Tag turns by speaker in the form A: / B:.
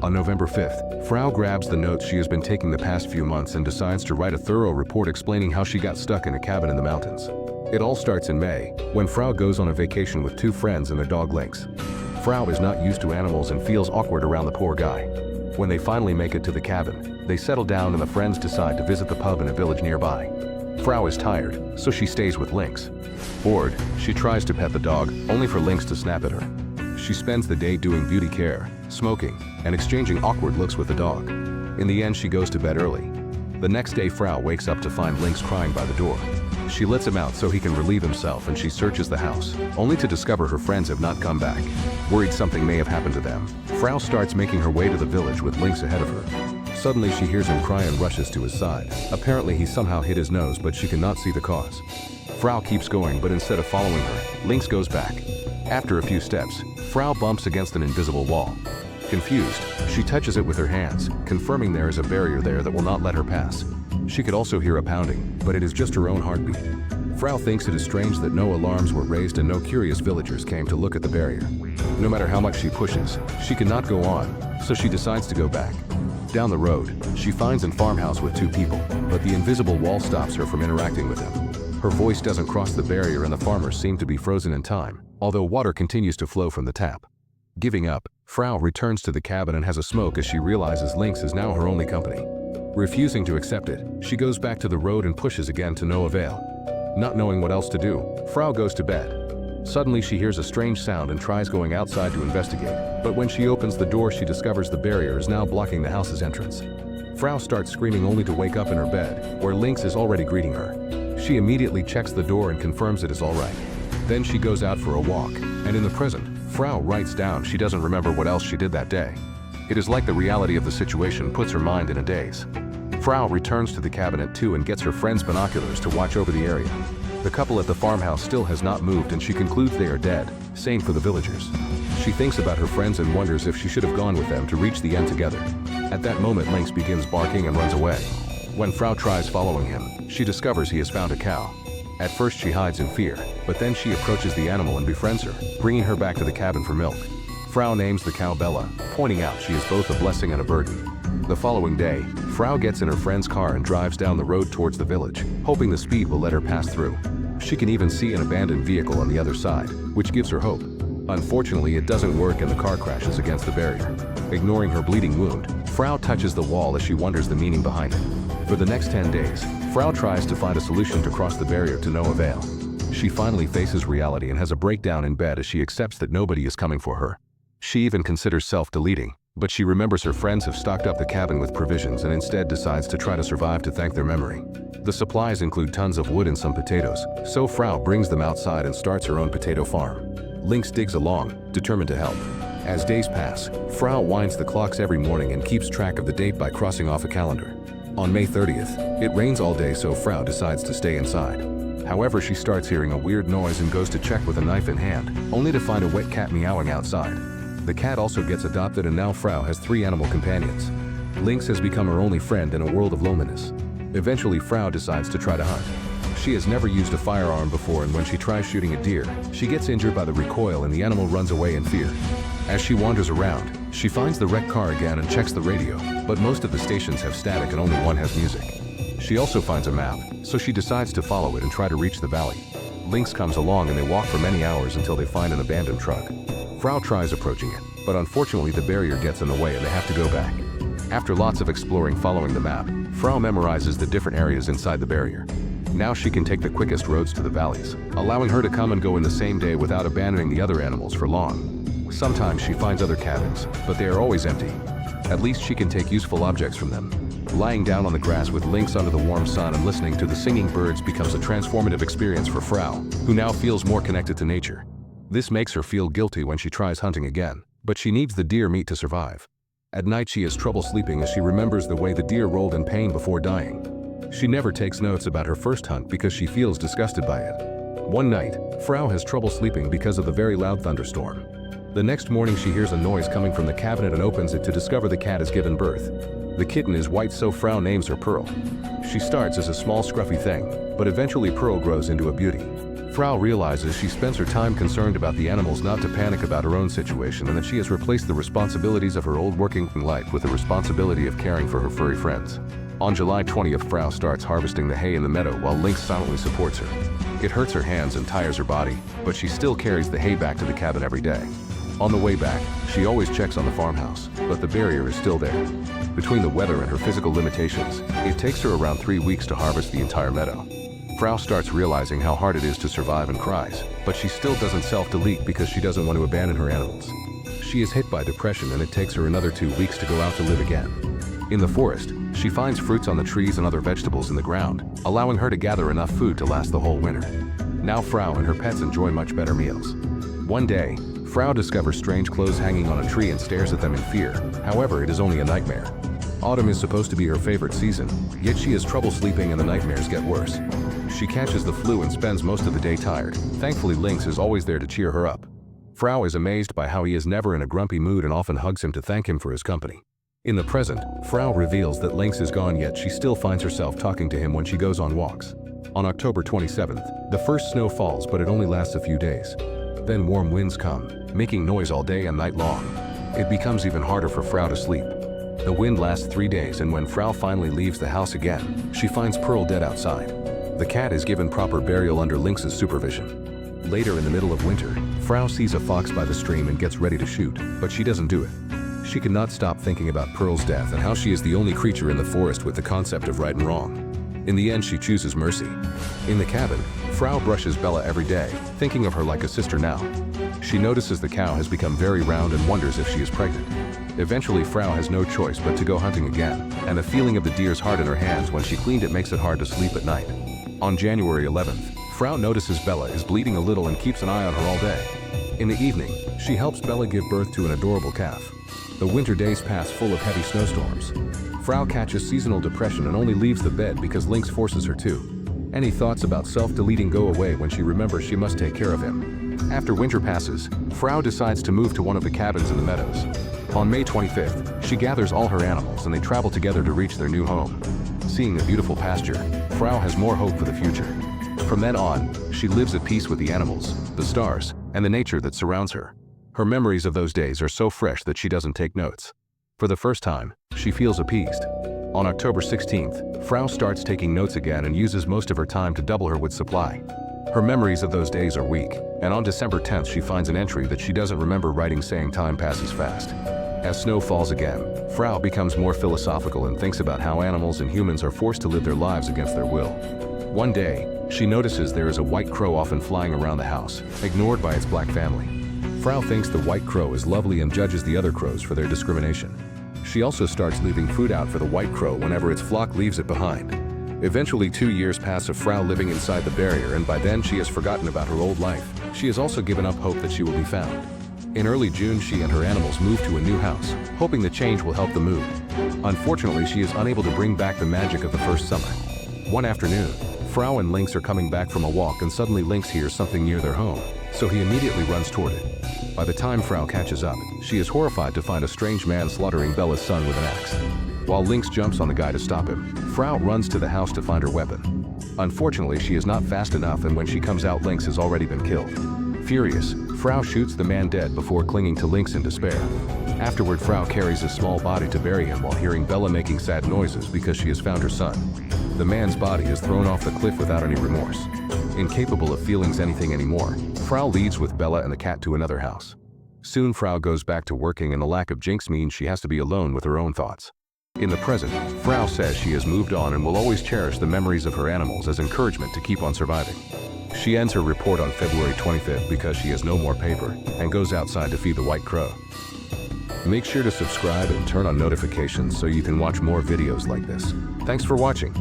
A: On November 5th, Frau grabs the notes she has been taking the past few months and decides to write a thorough report explaining how she got stuck in a cabin in the mountains. It all starts in May, when Frau goes on a vacation with two friends and their dog Lynx. Frau is not used to animals and feels awkward around the poor guy. When they finally make it to the cabin, they settle down and the friends decide to visit the pub in a village nearby. Frau is tired, so she stays with Lynx. Bored, she tries to pet the dog, only for Lynx to snap at her. She spends the day doing beauty care, smoking, and exchanging awkward looks with the dog. In the end, she goes to bed early. The next day, Frau wakes up to find Lynx crying by the door. She lets him out so he can relieve himself and she searches the house, only to discover her friends have not come back. Worried something may have happened to them, Frau starts making her way to the village with Lynx ahead of her. Suddenly she hears him cry and rushes to his side. Apparently he somehow hit his nose, but she cannot see the cause. Frau keeps going, but instead of following her, Lynx goes back. After a few steps, Frau bumps against an invisible wall. Confused, she touches it with her hands, confirming there is a barrier there that will not let her pass. She could also hear a pounding, but it is just her own heartbeat. Frau thinks it is strange that no alarms were raised and no curious villagers came to look at the barrier. No matter how much she pushes, she cannot go on, so she decides to go back. Down the road, she finds a farmhouse with two people, but the invisible wall stops her from interacting with them. Her voice doesn't cross the barrier and the farmers seem to be frozen in time, although water continues to flow from the tap. Giving up, Frau returns to the cabin and has a smoke as she realizes Lynx is now her only company. Refusing to accept it, she goes back to the road and pushes again to no avail. Not knowing what else to do, Frau goes to bed. Suddenly she hears a strange sound and tries going outside to investigate, but when she opens the door she discovers the barrier is now blocking the house's entrance. Frau starts screaming only to wake up in her bed, where Lynx is already greeting her. She immediately checks the door and confirms it is alright. Then she goes out for a walk, and in the present, Frau writes down she doesn't remember what else she did that day. It is like the reality of the situation puts her mind in a daze. Frau returns to the cabin at 2 and gets her friend's binoculars to watch over the area. The couple at the farmhouse still has not moved and she concludes they are dead, same for the villagers. She thinks about her friends and wonders if she should have gone with them to reach the end together. At that moment Lynx begins barking and runs away. When Frau tries following him, she discovers he has found a cow. At first she hides in fear, but then she approaches the animal and befriends her, bringing her back to the cabin for milk. Frau names the cow Bella, pointing out she is both a blessing and a burden. The following day, Frau gets in her friend's car and drives down the road towards the village, hoping the speed will let her pass through. She can even see an abandoned vehicle on the other side, which gives her hope. Unfortunately, it doesn't work and the car crashes against the barrier. Ignoring her bleeding wound, Frau touches the wall as she wonders the meaning behind it. For the next 10 days, Frau tries to find a solution to cross the barrier to no avail. She finally faces reality and has a breakdown in bed as she accepts that nobody is coming for her. She even considers self-deleting, but she remembers her friends have stocked up the cabin with provisions and instead decides to try to survive to thank their memory. The supplies include tons of wood and some potatoes, so Frau brings them outside and starts her own potato farm. Lynx digs along, determined to help. As days pass, Frau winds the clocks every morning and keeps track of the date by crossing off a calendar. On May 30th, it rains all day, so Frau decides to stay inside. However, she starts hearing a weird noise and goes to check with a knife in hand, only to find a wet cat meowing outside. The cat also gets adopted and now Frau has 3 animal companions. Lynx has become her only friend in a world of loneliness. Eventually, Frau decides to try to hunt. She has never used a firearm before and when she tries shooting a deer, she gets injured by the recoil and the animal runs away in fear. As she wanders around, she finds the wrecked car again and checks the radio, but most of the stations have static and only one has music. She also finds a map, so she decides to follow it and try to reach the valley. Lynx comes along and they walk for many hours until they find an abandoned truck. Frau tries approaching it, but unfortunately the barrier gets in the way and they have to go back. After lots of exploring following the map, Frau memorizes the different areas inside the barrier. Now she can take the quickest roads to the valleys, allowing her to come and go in the same day without abandoning the other animals for long. Sometimes she finds other cabins, but they are always empty. At least she can take useful objects from them. Lying down on the grass with Lynx under the warm sun and listening to the singing birds becomes a transformative experience for Frau, who now feels more connected to nature. This makes her feel guilty when she tries hunting again, but she needs the deer meat to survive. At night she has trouble sleeping as she remembers the way the deer rolled in pain before dying. She never takes notes about her first hunt because she feels disgusted by it. One night, Frau has trouble sleeping because of the very loud thunderstorm. The next morning she hears a noise coming from the cabinet and opens it to discover the cat has given birth. The kitten is white, so Frau names her Pearl. She starts as a small scruffy thing, but eventually Pearl grows into a beauty. Frau realizes she spends her time concerned about the animals, not to panic about her own situation, and that she has replaced the responsibilities of her old working life with the responsibility of caring for her furry friends. On July 20th, Frau starts harvesting the hay in the meadow while Lynx silently supports her. It hurts her hands and tires her body, but she still carries the hay back to the cabin every day. On the way back, she always checks on the farmhouse, but the barrier is still there. Between the weather and her physical limitations, it takes her around 3 weeks to harvest the entire meadow. Frau starts realizing how hard it is to survive and cries, but she still doesn't self-delete because she doesn't want to abandon her animals. She is hit by depression and it takes her another 2 weeks to go out to live again. In the forest, she finds fruits on the trees and other vegetables in the ground, allowing her to gather enough food to last the whole winter. Now Frau and her pets enjoy much better meals. One day, Frau discovers strange clothes hanging on a tree and stares at them in fear. However, it is only a nightmare. Autumn is supposed to be her favorite season, yet she has trouble sleeping and the nightmares get worse. She catches the flu and spends most of the day tired. Thankfully, Lynx is always there to cheer her up. Frau is amazed by how he is never in a grumpy mood and often hugs him to thank him for his company. In the present, Frau reveals that Lynx is gone, yet she still finds herself talking to him when she goes on walks. On October 27th, the first snow falls, but it only lasts a few days. Then warm winds come, making noise all day and night long. It becomes even harder for Frau to sleep. The wind lasts 3 days, and when Frau finally leaves the house again, she finds Pearl dead outside. The cat is given proper burial under Lynx's supervision. Later in the middle of winter, Frau sees a fox by the stream and gets ready to shoot, but she doesn't do it. She cannot stop thinking about Pearl's death and how she is the only creature in the forest with the concept of right and wrong. In the end, she chooses mercy. In the cabin, Frau brushes Bella every day, thinking of her like a sister now. She notices the cow has become very round and wonders if she is pregnant. Eventually, Frau has no choice but to go hunting again, and the feeling of the deer's heart in her hands when she cleaned it makes it hard to sleep at night. On January 11th, Frau notices Bella is bleeding a little and keeps an eye on her all day. In the evening, she helps Bella give birth to an adorable calf. The winter days pass full of heavy snowstorms. Frau catches seasonal depression and only leaves the bed because Lynx forces her to. Any thoughts about self-deleting go away when she remembers she must take care of him. After winter passes, Frau decides to move to one of the cabins in the meadows. On May 25th, she gathers all her animals and they travel together to reach their new home. Seeing the beautiful pasture, Frau has more hope for the future. From then on, she lives at peace with the animals, the stars, and the nature that surrounds her. Her memories of those days are so fresh that she doesn't take notes. For the first time, she feels appeased. On October 16th, Frau starts taking notes again and uses most of her time to double her wood supply. Her memories of those days are weak, and on December 10th she finds an entry that she doesn't remember writing saying time passes fast. As snow falls again, Frau becomes more philosophical and thinks about how animals and humans are forced to live their lives against their will. One day, she notices there is a white crow often flying around the house, ignored by its black family. Frau thinks the white crow is lovely and judges the other crows for their discrimination. She also starts leaving food out for the white crow whenever its flock leaves it behind. Eventually 2 years pass of Frau living inside the barrier, and by then she has forgotten about her old life. She has also given up hope that she will be found. In early June, she and her animals move to a new house, hoping the change will help the mood. Unfortunately, she is unable to bring back the magic of the first summer. One afternoon, Frau and Lynx are coming back from a walk and suddenly Lynx hears something near their home, so he immediately runs toward it. By the time Frau catches up, she is horrified to find a strange man slaughtering Bella's son with an axe. While Lynx jumps on the guy to stop him, Frau runs to the house to find her weapon. Unfortunately, she is not fast enough, and when she comes out, Lynx has already been killed. Furious, Frau shoots the man dead before clinging to Lynx in despair. Afterward, Frau carries his small body to bury him while hearing Bella making sad noises because she has found her son. The man's body is thrown off the cliff without any remorse. Incapable of feeling anything anymore, Frau leaves with Bella and the cat to another house. Soon Frau goes back to working, and the lack of Jinx means she has to be alone with her own thoughts. In the present, Frau says she has moved on and will always cherish the memories of her animals as encouragement to keep on surviving. She ends her report on February 25th because she has no more paper and goes outside to feed the white crow. Make sure to subscribe and turn on notifications so you can watch more videos like this. Thanks for watching.